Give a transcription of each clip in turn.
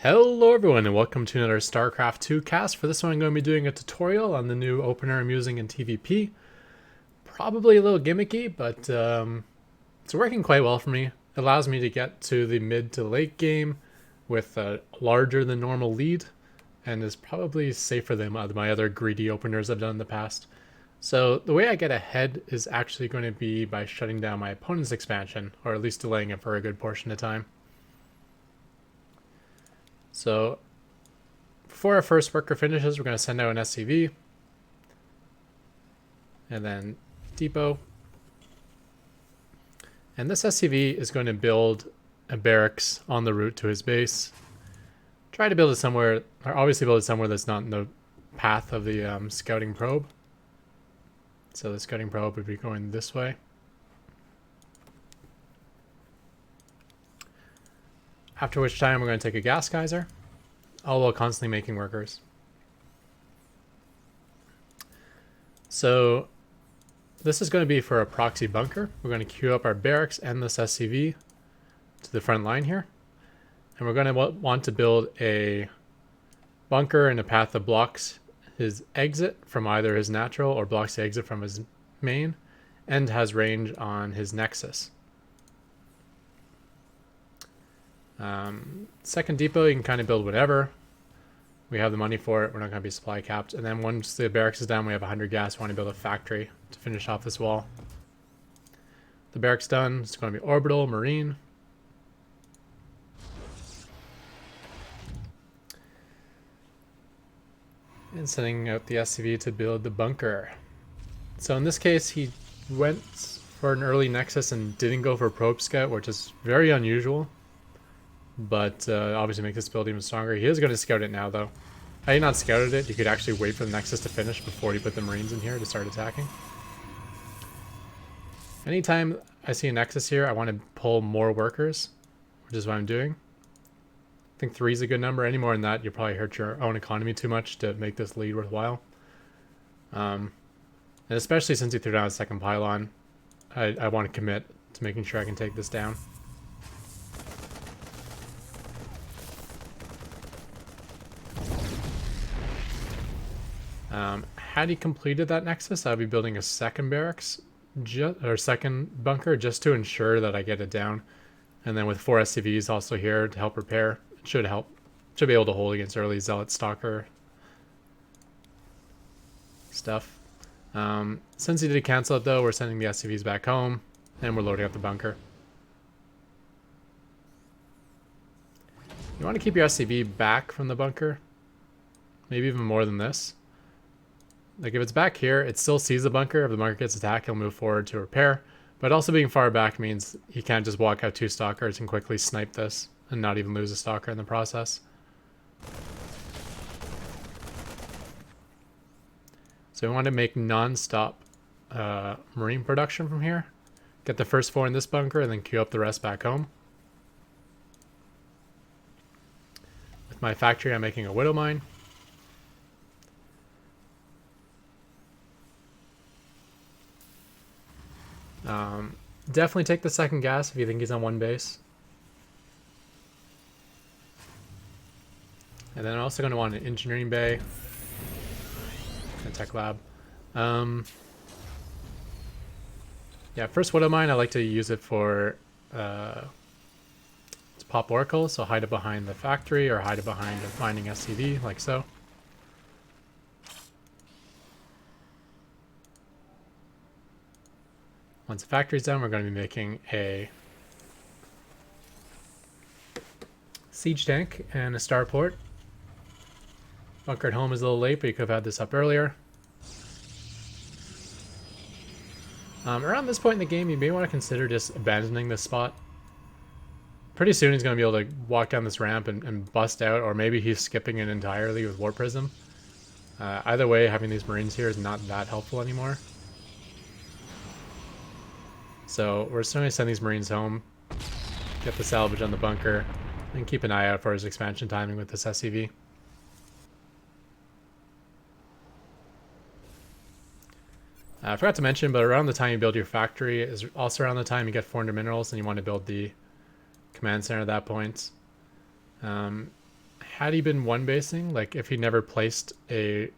Hello everyone and welcome to another Starcraft 2 cast. For this one I'm going to be doing a tutorial on the new opener I'm using in TvP. Probably a little gimmicky, but it's working quite well for me. It allows me to get to the mid to late game with a larger than normal lead and is probably safer than my other greedy openers I've done in the past. So the way I get ahead is actually going to be by shutting down my opponent's expansion, or at least delaying it for a good portion of time. So before our first worker finishes, we're going to send out an SCV and then depot. And this SCV is going to build a barracks on the route to his base. Try to build it somewhere, or obviously build it somewhere that's not in the path of the scouting probe. So the scouting probe would be going this way. After which time we're going to take a gas geyser, all while constantly making workers. So this is going to be for a proxy bunker. We're going to queue up our barracks and this SCV to the front line here. And we're going to want to build a bunker in a path that blocks his exit from either his natural or blocks the exit from his main and has range on his nexus. Second depot, you can kind of build whatever. We have the money for it. We're not going to be supply capped. And then once the barracks is down, we have 100 gas. We want to build a factory to finish off this wall. The barracks done. It's going to be orbital, marine. And sending out the SCV to build the bunker. So in this case, he went for an early nexus and didn't go for probe scout, which is very unusual. But obviously make this build even stronger. He is going to scout it now, though. Had he not scouted it, you could actually wait for the Nexus to finish before you put the Marines in here to start attacking. Anytime I see a Nexus here, I want to pull more workers, which is what I'm doing. I think 3 is a good number. Any more than that, you'll probably hurt your own economy too much to make this lead worthwhile. And especially since he threw down a second pylon, I want to commit to making sure I can take this down. Had he completed that nexus, I'd be building a second barracks, or second bunker, just to ensure that I get it down. And then with 4 SCVs also here to help repair, it should help. Should be able to hold against early Zealot Stalker stuff. Since he did cancel it though, we're sending the SCVs back home, and we're loading up the bunker. You want to keep your SCV back from the bunker, maybe even more than this. Like if it's back here, it still sees the bunker. If the bunker gets attacked, he'll move forward to repair. But also being far back means he can't just walk out 2 stalkers and quickly snipe this and not even lose a stalker in the process. So we want to make non-stop marine production from here. Get the first 4 in this bunker and then queue up the rest back home. With my factory, I'm making a widow mine. Definitely take the second gas if you think he's on 1 base. And then I'm also going to want an engineering bay and tech lab. Yeah, first widow mine, I like to use it for to pop oracles, so hide it behind the factory or hide it behind a mining SCV, like so. Once the factory's done, we're going to be making a siege tank and a starport. Bunker at home is a little late, but you could have had this up earlier. Around this point in the game, you may want to consider just abandoning this spot. Pretty soon he's going to be able to walk down this ramp and bust out, or maybe he's skipping it entirely with War Prism. Either way, having these Marines here is not that helpful anymore. So we're still going to send these Marines home, get the salvage on the bunker, and keep an eye out for his expansion timing with this SCV. I forgot to mention, but around the time you build your factory is also around the time you get 400 minerals and you want to build the command center at that point. had he been one basing, like if he never placed a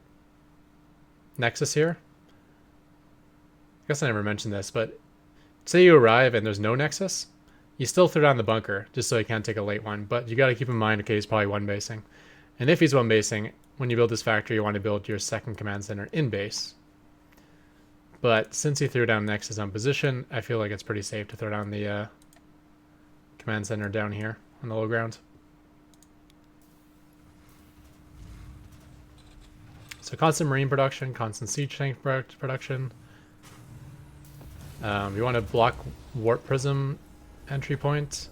nexus here, I guess I never mentioned this, but say you arrive and there's no nexus, you still throw down the bunker just so he can't take a late one. But you got to keep in mind, okay, he's probably one basing. And if he's one basing, when you build this factory, you want to build your second command center in base. But since he threw down nexus on position, I feel like it's pretty safe to throw down the command center down here on the low ground. So constant marine production, constant siege tank production. You want to block warp prism entry point.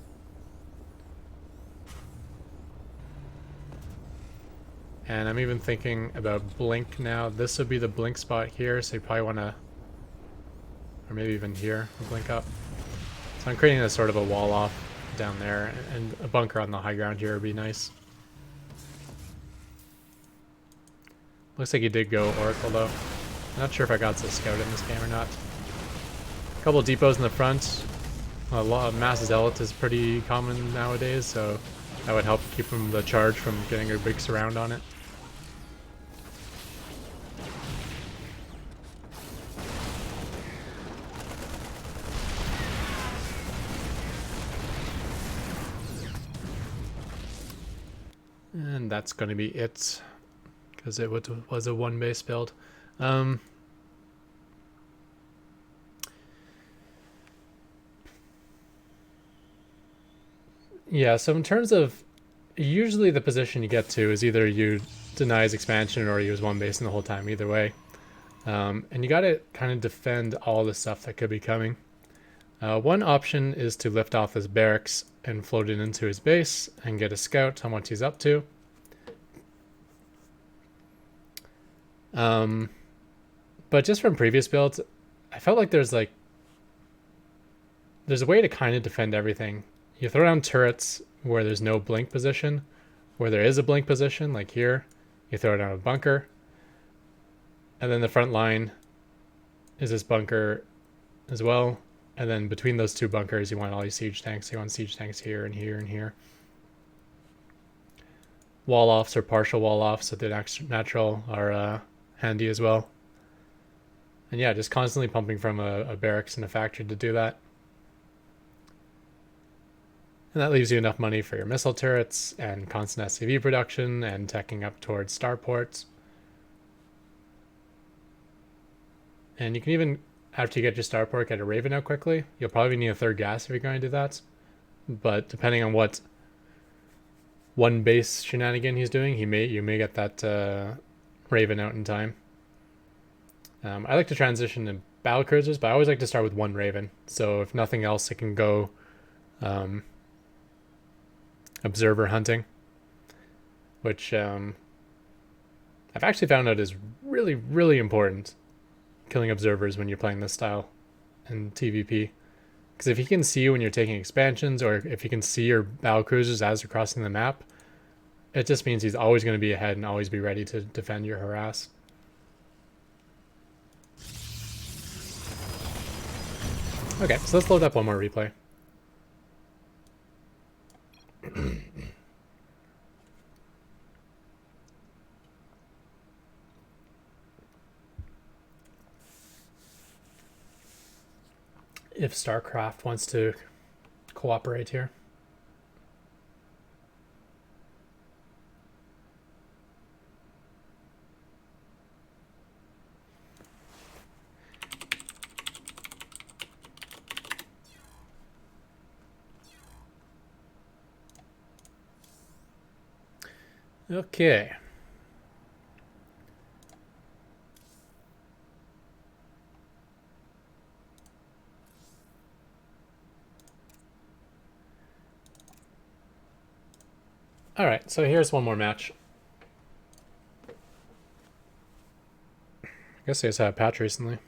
And I'm even thinking about blink now. This would be the blink spot here, so you probably want to, or maybe even here, blink up. So I'm creating a sort of a wall off down there, and a bunker on the high ground here would be nice. Looks like he did go Oracle though. I'm not sure if I got to scout in this game or not. A couple depots in the front. A lot of mass zealot is pretty common nowadays, so that would help keep him the charge from getting a big surround on it. And that's going to be it, because it was a one base build. Yeah, so in terms of, usually the position you get to is either you deny his expansion or you use one base in the whole time, either way. And you got to kind of defend all the stuff that could be coming. One option is to lift off his barracks and float it into his base and get a scout on what he's up to. But just from previous builds, I felt like there's a way to kind of defend everything. You throw down turrets where there's no blink position. Where there is a blink position, like here, you throw down a bunker. And then the front line is this bunker as well. And then between those two bunkers, you want all these siege tanks. You want siege tanks here and here and here. Wall offs or partial wall offs at the natural are handy as well. And yeah, just constantly pumping from a barracks and a factory to do that. And that leaves you enough money for your missile turrets and constant SCV production and teching up towards starports. And you can even, after you get your starport, get a Raven out quickly. You'll probably need a third gas if you're going to do that. But depending on what one base shenanigan he's doing, you may get that Raven out in time. I like to transition to Battlecruisers, but I always like to start with one Raven. So if nothing else, it can go observer hunting, which I've actually found out is really, really important, killing observers when you're playing this style in TvP. Because if he can see you when you're taking expansions, or if he can see your Battlecruisers as they're crossing the map, it just means he's always going to be ahead and always be ready to defend your harass. Okay, so let's load up one more replay. If Starcraft wants to cooperate here. Okay. All right, so here's one more match. I guess I just had a patch recently.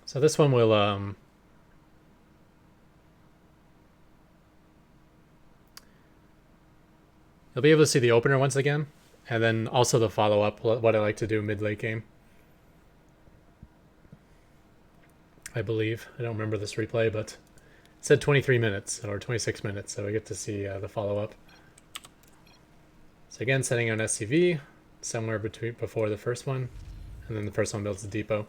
So this one will you'll be able to see the opener once again, and then also the follow-up, what I like to do mid-late game. I believe. I don't remember this replay, but said 23 minutes or 26 minutes, so we get to see the follow-up. So again, setting on SCV somewhere before the first one, and then the first one builds the depot.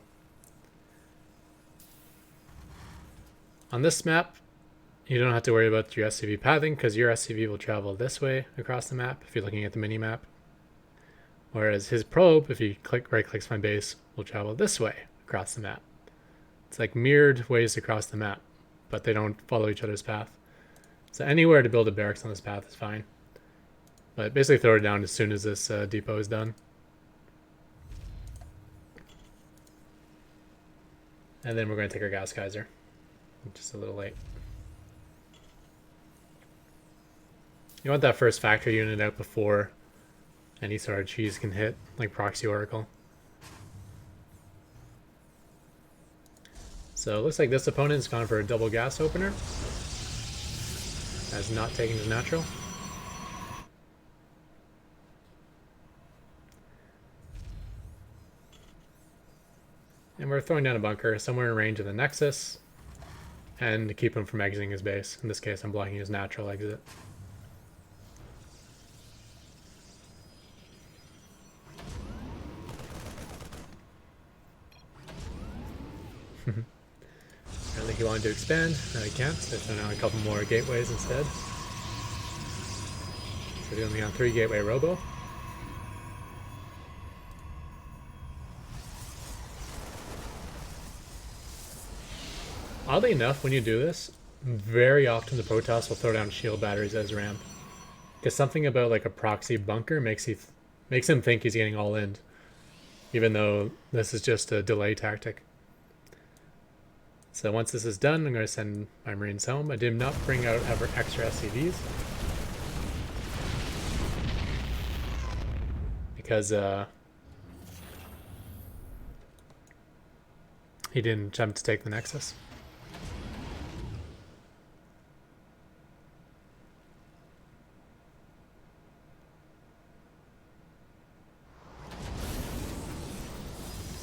On this map, you don't have to worry about your SCV pathing because your SCV will travel this way across the map if you're looking at the mini map. Whereas his probe, if you right clicks my base, will travel this way across the map. It's like mirrored ways across the map, but they don't follow each other's path. So anywhere to build a barracks on this path is fine. But basically throw it down as soon as this depot is done. And then we're going to take our gas geyser. Just a little late. You want that first factory unit out before any sort of cheese can hit, like Proxy Oracle. So it looks like this opponent's gone for a double gas opener. Has not taken his natural. And we're throwing down a bunker somewhere in range of the Nexus. And to keep him from exiting his base. In this case, I'm blocking his natural exit. Apparently he wanted to expand. No, he can't. So throw down a couple more gateways instead. So we're only on 3 gateway robo. Oddly enough, when you do this, very often the Protoss will throw down shield batteries as ramp. Because something about like a proxy bunker makes him think he's getting all in, even though this is just a delay tactic. So once this is done, I'm going to send my Marines home. I did not bring out ever extra SCVs. Because he didn't attempt to take the Nexus.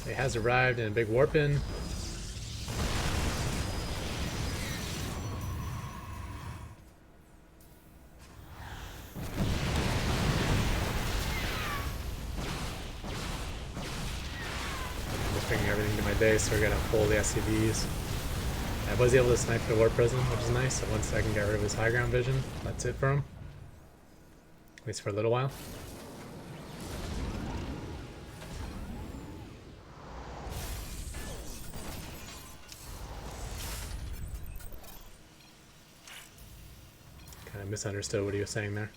So he has arrived in a big warp in. Bringing everything to my base, so we're gonna pull the SCVs. I was able to snipe the warp prison, which is nice, so once I can get rid of his high ground vision, that's it for him. At least for a little while. Kind of misunderstood what he was saying there.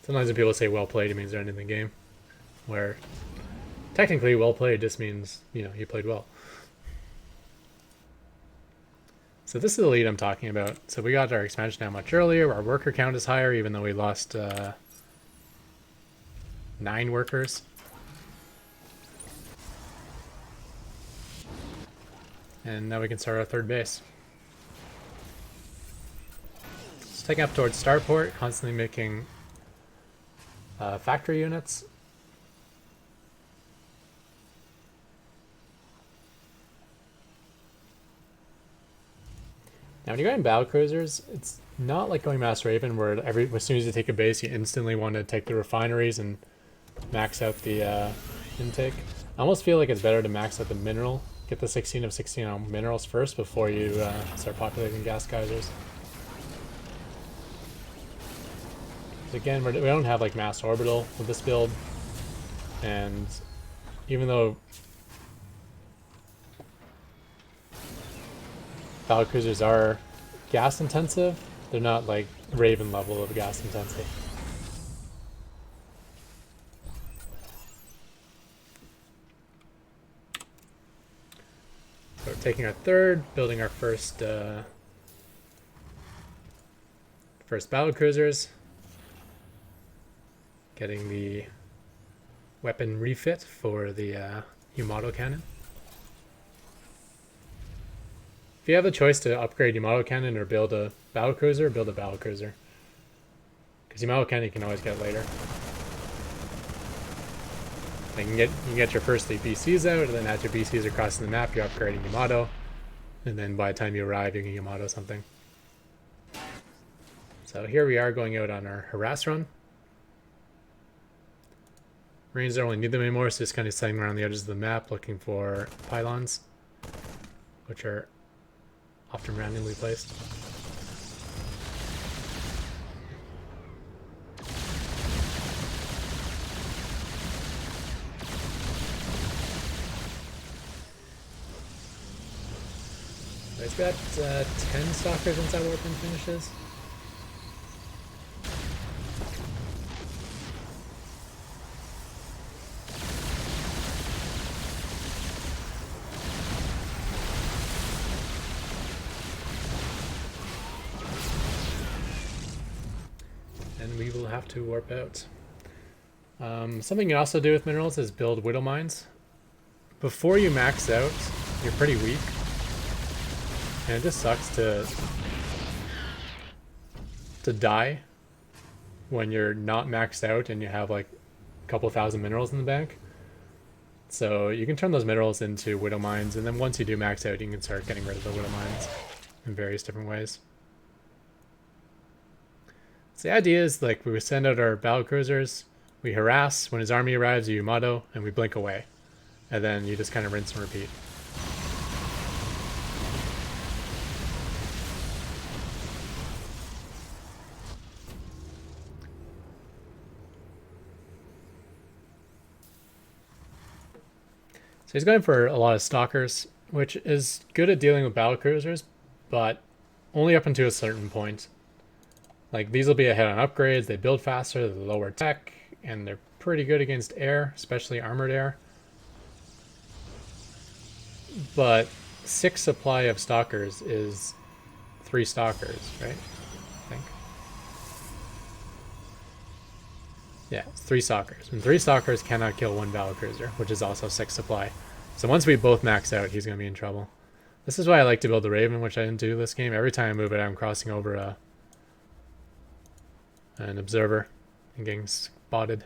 Sometimes when people say well played, it means they're ending the game. Where technically, well played just means, you know, you played well. So this is the lead I'm talking about. So we got our expansion down much earlier. Our worker count is higher, even though we lost 9 workers. And now we can start our 3rd base. Just taking up towards Starport, constantly making factory units. Now, when you're going Battlecruisers, it's not like going Mass Raven, where as soon as you take a base, you instantly want to take the refineries and max out the intake. I almost feel like it's better to max out the mineral, get the 16 of 16 on minerals first before you start populating gas geysers. Again, we don't have like mass orbital with this build, and even though Battlecruisers are gas intensive, they're not like Raven level of gas intensity. So we're taking our 3rd, building our first Battlecruisers, getting the weapon refit for the Yamato cannon. If you have the choice to upgrade Yamato cannon or build a Battlecruiser, build a Battlecruiser. Because Yamato cannon you can always get later. You can get your first 3 BCs out, and then as your BCs are crossing the map, you're upgrading Yamato. And then by the time you arrive, you can Yamato something. So here we are going out on our harass run. Marines don't really need them anymore, so just kind of sitting around the edges of the map looking for pylons, which are often randomly placed. It's got 10 stalkers inside warping finishes. And we will have to warp out. Something you can also do with minerals is build widow mines. Before you max out, you're pretty weak. And it just sucks to die when you're not maxed out and you have like a couple thousand minerals in the bank. So you can turn those minerals into widow mines, and then once you do max out, you can start getting rid of the widow mines in various different ways. So the idea is like we send out our battlecruisers, we harass, when his army arrives you motto, and we blink away. And then you just kind of rinse and repeat. So he's going for a lot of stalkers, which is good at dealing with battlecruisers, but only up until a certain point. Like, these will be ahead on upgrades, they build faster, they're lower tech, and they're pretty good against air, especially armored air. But 6 supply of stalkers is 3 stalkers, right? I think. Yeah, it's 3 stalkers. And 3 stalkers cannot kill 1 battlecruiser, which is also 6 supply. So once we both max out, he's going to be in trouble. This is why I like to build the Raven, which I didn't do this game. Every time I move it, I'm crossing over an observer and getting spotted.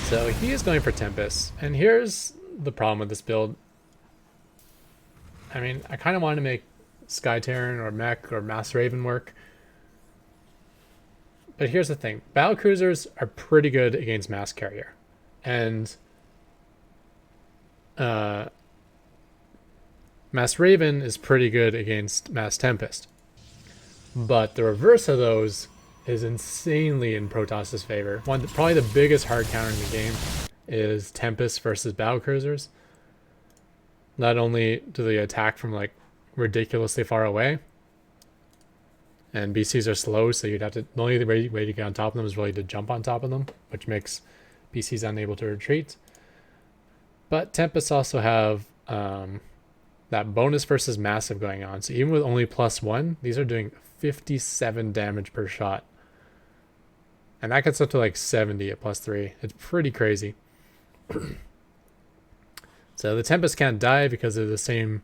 So he is going for Tempest, and here's the problem with this build. I mean, I kind of want to make Sky Terran or Mech or Mass Raven work. But here's the thing. Battlecruisers are pretty good against Mass Carrier. And Mass Raven is pretty good against Mass Tempest. But the reverse of those is insanely in Protoss's favor. Probably the biggest hard counter in the game is Tempest versus Battlecruisers. Not only do they attack from like ridiculously far away, and BCs are slow, so you'd have to, the only way to get on top of them is really to jump on top of them, which makes BCs unable to retreat. But Tempests also have that bonus versus massive going on. So even with only +1, these are doing 57 damage per shot. And that gets up to like 70 at +3. It's pretty crazy. So the Tempest can't die because they're the same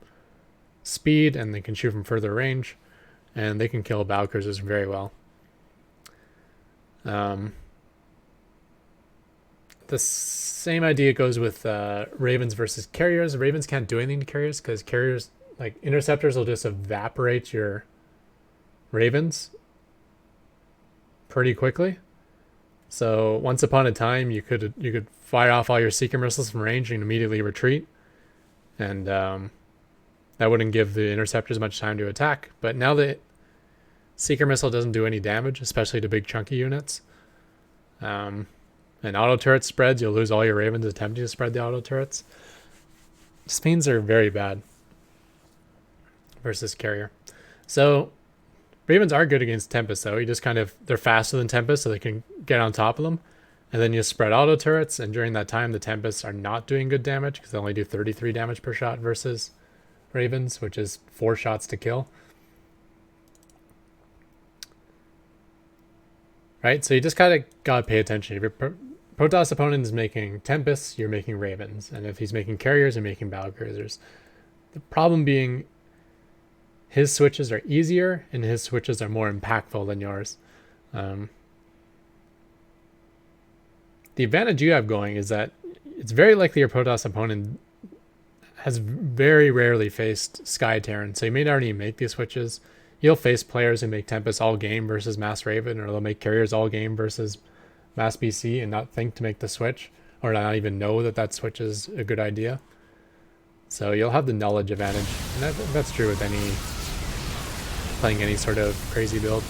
speed and they can shoot from further range. And they can kill Battlecruisers very well. The same idea goes with Ravens versus Carriers. Ravens can't do anything to Carriers because Carriers, like Interceptors, will just evaporate your Ravens pretty quickly. So once upon a time, you could fire off all your Seeker missiles from range and immediately retreat, and that wouldn't give the Interceptors much time to attack. But now the Seeker missile doesn't do any damage, especially to big chunky units. And auto turret spreads, you'll lose all your Ravens attempting to spread the auto turrets. Spains are very bad versus Carrier. So Ravens are good against Tempest, though. You just they're faster than Tempest, so they can get on top of them. And then you spread auto turrets, and during that time, the Tempests are not doing good damage because they only do 33 damage per shot versus Ravens, which is 4 shots to kill. Right? So you just gotta pay attention. If your Protoss opponent is making Tempests, you're making Ravens. And if he's making Carriers, you're making Battlecruisers. The problem being his switches are easier and his switches are more impactful than yours. The advantage you have going is that it's very likely your Protoss opponent has very rarely faced Sky Terran, so you may not already make these switches. You'll face players who make Tempest all game versus Mass Raven, or they'll make Carriers all game versus Mass BC and not think to make the switch, or not even know that that switch is a good idea. So you'll have the knowledge advantage, and that's true with any playing any sort of crazy build.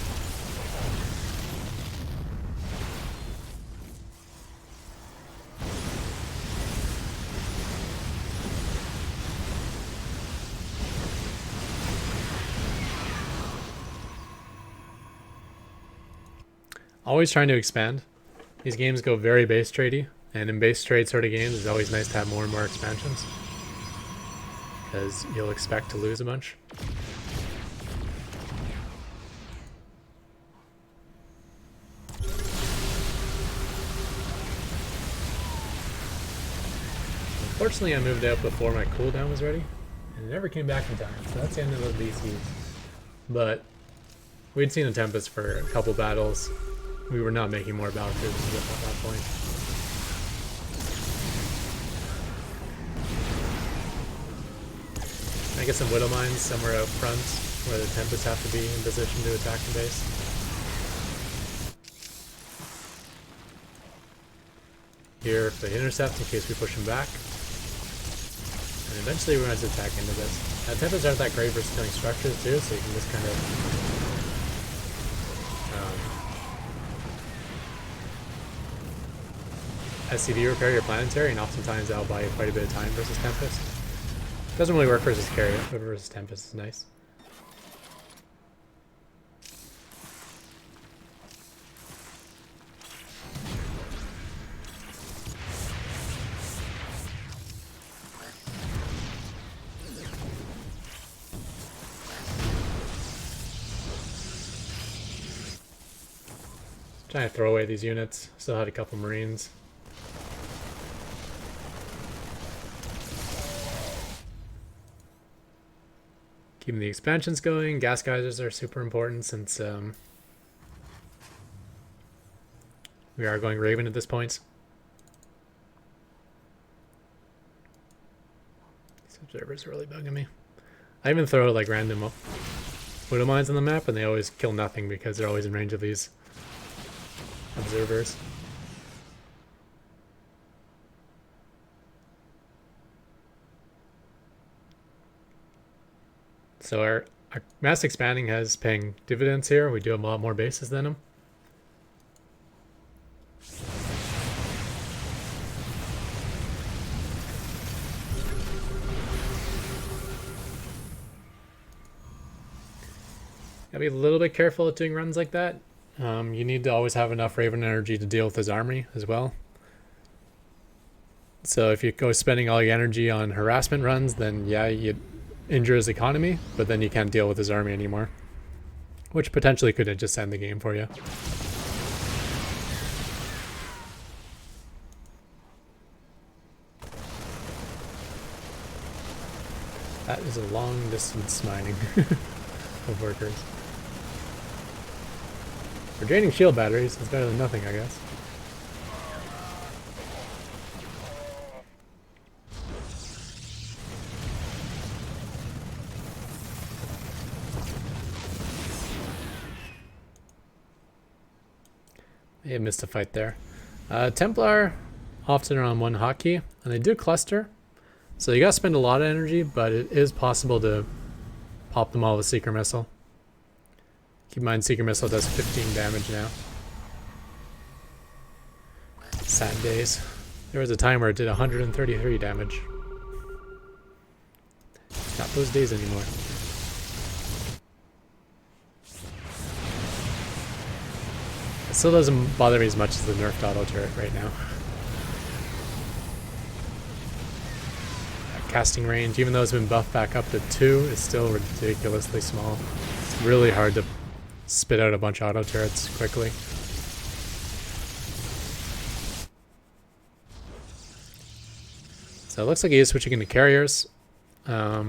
Always trying to expand. These games go very base tradey, and in base trade sort of games, it's always nice to have more and more expansions, because you'll expect to lose a bunch. Unfortunately, I moved out before my cooldown was ready, and it never came back in time, so that's the end of those BCs. But we'd seen a Tempest for a couple battles. We were not making more Battlecruisers at that point. I get some Widow Mines somewhere out front where the Tempests have to be in position to attack the base. Here for the intercept in case we push them back. And eventually we're going to attack into this. Now Tempests aren't that great for killing structures too, so you can just kind of SCV repair your planetary, and oftentimes that'll buy you quite a bit of time versus Tempest. Doesn't really work versus Carrier, but versus Tempest is nice. Trying to throw away these units. Still had a couple Marines. Keeping the expansions going. Gas geysers are super important since we are going Raven at this point. These observers are really bugging me. I even throw like random Widow Mines on the map and they always kill nothing because they're always in range of these observers. So our mass expanding has paying dividends here. We do have a lot more bases than them. Gotta be a little bit careful at doing runs like that. You need to always have enough Raven energy to deal with his army as well. So if you go spending all your energy on harassment runs, then yeah, you injure his economy, but then you can't deal with his army anymore, which potentially could just end the game for you. That is a long distance mining of workers. For draining shield batteries, it's better than nothing, I guess. They missed a fight there. Templar often are on one hotkey, and they do cluster. So you gotta spend a lot of energy, but it is possible to pop them all with Seeker Missile. Keep in mind, Seeker Missile does 15 damage now. Sad days. There was a time where it did 133 damage. Not those days anymore. It still doesn't bother me as much as the nerfed auto turret right now. That casting range, even though it's been buffed back up to 2, is still ridiculously small. It's really hard to spit out a bunch of auto turrets quickly. So it looks like he is switching into carriers. I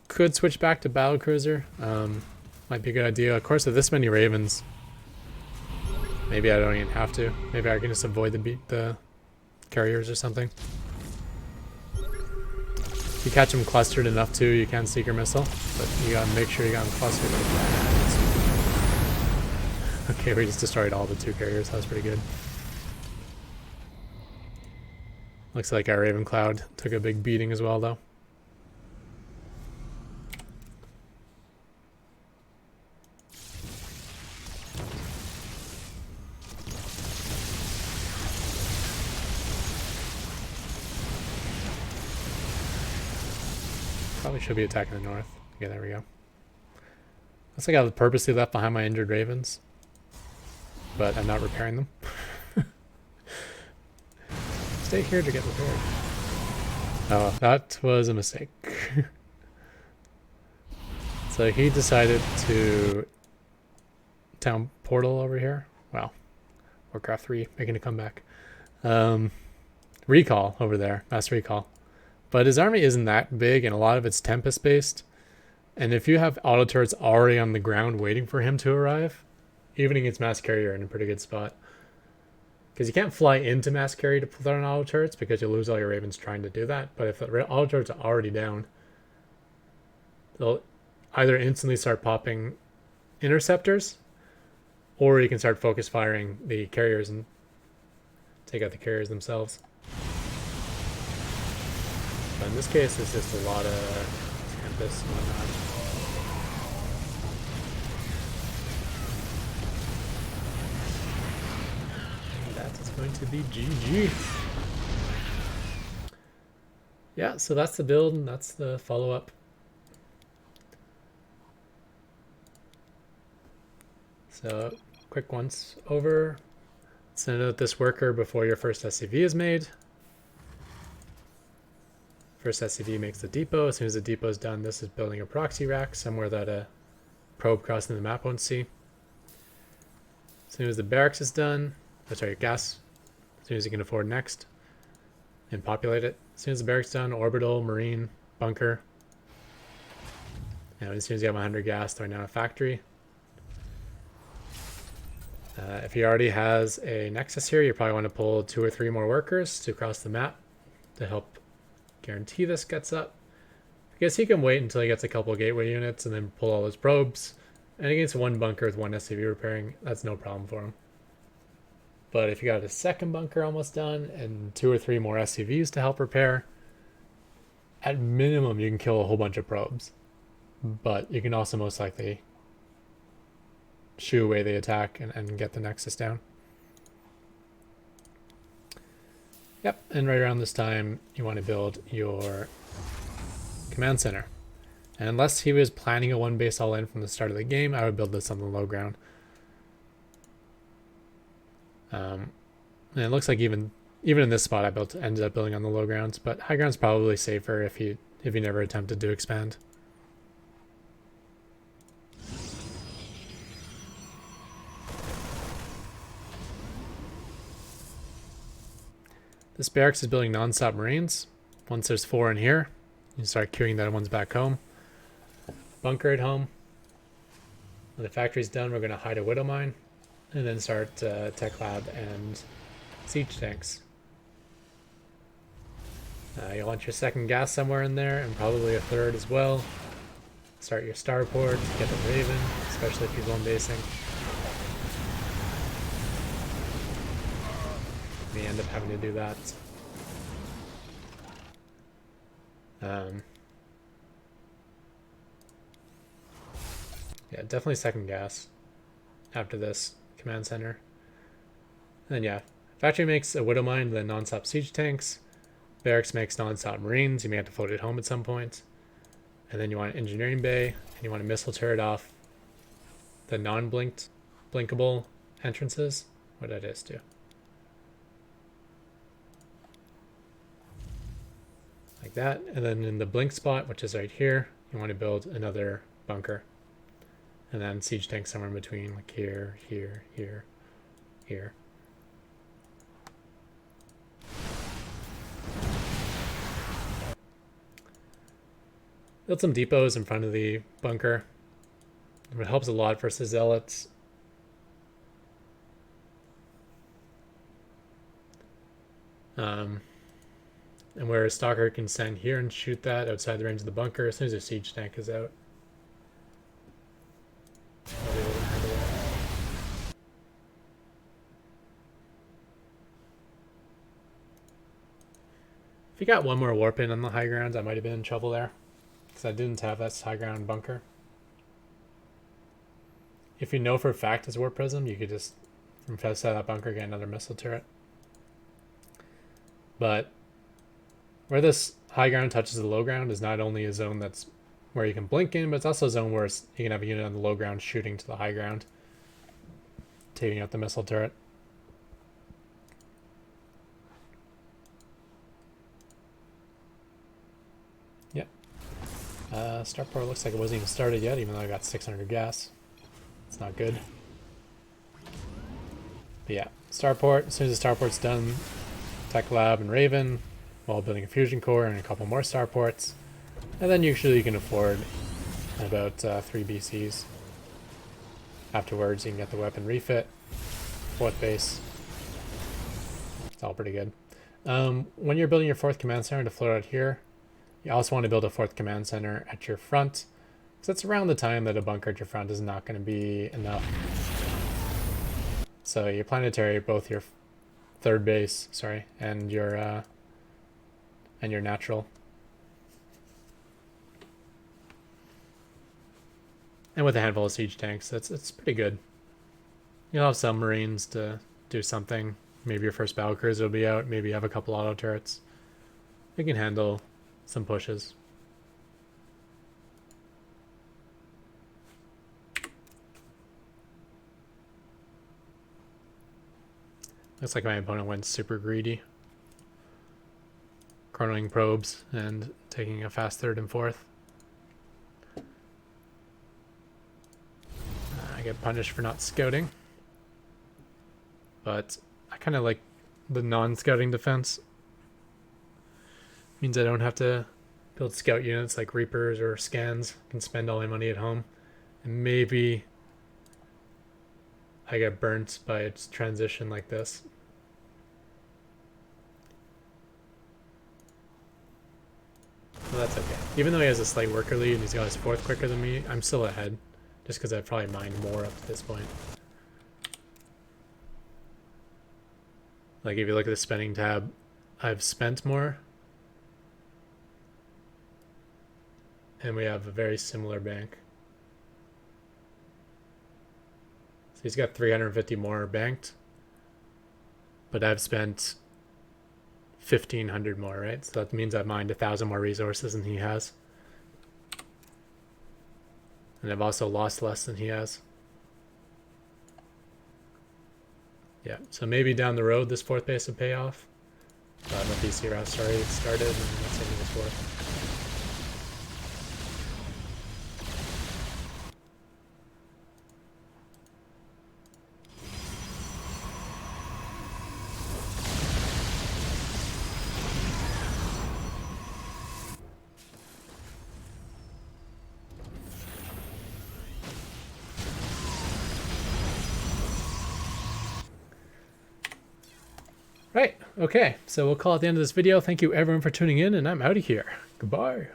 could switch back to Battlecruiser. Might be a good idea. Of course, with this many Ravens, maybe I don't even have to. Maybe I can just avoid the carriers or something. If you catch them clustered enough too, you can Seeker Missile, but you gotta make sure you got them clustered like that. Okay, we just destroyed all the 2 carriers. That was pretty good. Looks like our Ravencloud took a big beating as well, though. Probably should be attacking the north. Okay, there we go. Looks like I purposely left behind my injured ravens, but I'm not repairing them. Stay here to get repaired. Oh, that was a mistake. So he decided to town portal over here. Wow. Warcraft 3 making a comeback. Recall over there. Mass recall. But his army isn't that big, and a lot of it's Tempest based. And if you have auto turrets already on the ground waiting for him to arrive, even against mass carrier, you're in a pretty good spot. Because you can't fly into mass carrier to put on auto turrets because you lose all your ravens trying to do that. But if the auto turrets are already down, they'll either instantly start popping interceptors, or you can start focus firing the carriers and take out the carriers themselves. But in this case, it's just a lot of Tempest and whatnot. That is going to be GG. Yeah, so that's the build and that's the follow-up. So, quick once over. Send out this worker before your first SCV is made. First SCV makes the depot. As soon as the depot is done, this is building a proxy rack somewhere that a probe crossing the map won't see. As soon as the barracks is done, sorry, gas, as soon as you can afford next, and populate it. As soon as the barracks is done, orbital, marine, bunker. And as soon as you have 100 gas, throwing down a factory. If he already has a nexus here, you probably want to pull 2 or 3 more workers to cross the map to help guarantee this gets up. I guess he can wait until he gets a couple gateway units and then pull all his probes. And against 1 bunker with 1 SCV repairing, that's no problem for him. But if you got a second bunker almost done and 2 or 3 more SCVs to help repair, at minimum you can kill a whole bunch of probes. But you can also most likely shoo away the attack and get the nexus down. Yep, and right around this time, you want to build your command center. And unless he was planning a 1 base all in from the start of the game, I would build this on the low ground. And it looks like even in this spot, I ended up building on the low grounds, but high ground's probably safer if you never attempted to expand. This barracks is building non-stop marines. Once there's 4 in here, you start queuing the other ones back home. Bunker at home. When the factory's done, we're going to hide a widow mine, and then start tech lab and siege tanks. You'll want your second gas somewhere in there, and probably a third as well. Start your starport, get the Raven, especially if he's one basing. We end up having to do that. Yeah, definitely second gas after this command center. And then yeah, factory makes a widow mine, then non-stop siege tanks. Barracks makes non-stop marines. You may have to float it home at some point. And then you want an engineering bay, and you want a missile turret off the blinkable entrances. What did I just do? Like that. And then in the blink spot, which is right here, you want to build another bunker. And then siege tank somewhere in between, like here, here, here, here. Build some depots in front of the bunker. It helps a lot versus zealots. And where a stalker can stand here and shoot that outside the range of the bunker as soon as a siege tank is out. I'll be able to handle that. If you got one more warp in on the high ground, I might have been in trouble there, because I didn't have that high ground bunker. If you know for a fact it's warp prism, you could just from outside that bunker get another missile turret. But where this high ground touches the low ground is not only a zone that's where you can blink in, but it's also a zone where you can have a unit on the low ground shooting to the high ground, taking out the missile turret. Yep. Starport looks like it wasn't even started yet, even though I got 600 gas. It's not good. But yeah, Starport, as soon as the Starport's done, Tech Lab and Raven, while building a fusion core and a couple more starports, and then usually you can afford about 3 BCs. Afterwards you can get the weapon refit, 4th base. It's all pretty good. When you're building your 4th command center to float out here, you also want to build a 4th command center at your front, because that's around the time that a bunker at your front is not going to be enough. So your planetary, both your 3rd base, and your natural. And with a handful of siege tanks, it's pretty good. You'll have some marines to do something. Maybe your first battlecruiser will be out. Maybe you have a couple auto turrets. You can handle some pushes. Looks like my opponent went super greedy. Chronoing probes and taking a fast 3rd and 4th. I get punished for not scouting. But I kind of like the non-scouting defense. Means I don't have to build scout units like Reapers or Scans. I can spend all my money at home. And maybe I get burnt by its transition like this. Well, that's okay. Even though he has a slight worker lead and he's got his 4th quicker than me, I'm still ahead. Just because I've probably mined more up to this point. Like if you look at the spending tab, I've spent more. And we have a very similar bank. So he's got 350 more banked. But I've spent 1,500 more, right? So that means I've mined 1,000 more resources than he has. And I've also lost less than he has. Yeah, so maybe down the road this 4th base will pay off. My BC route already started and that's taking this 4th. Right, okay, so we'll call it the end of this video. Thank you everyone for tuning in, and I'm out of here. Goodbye.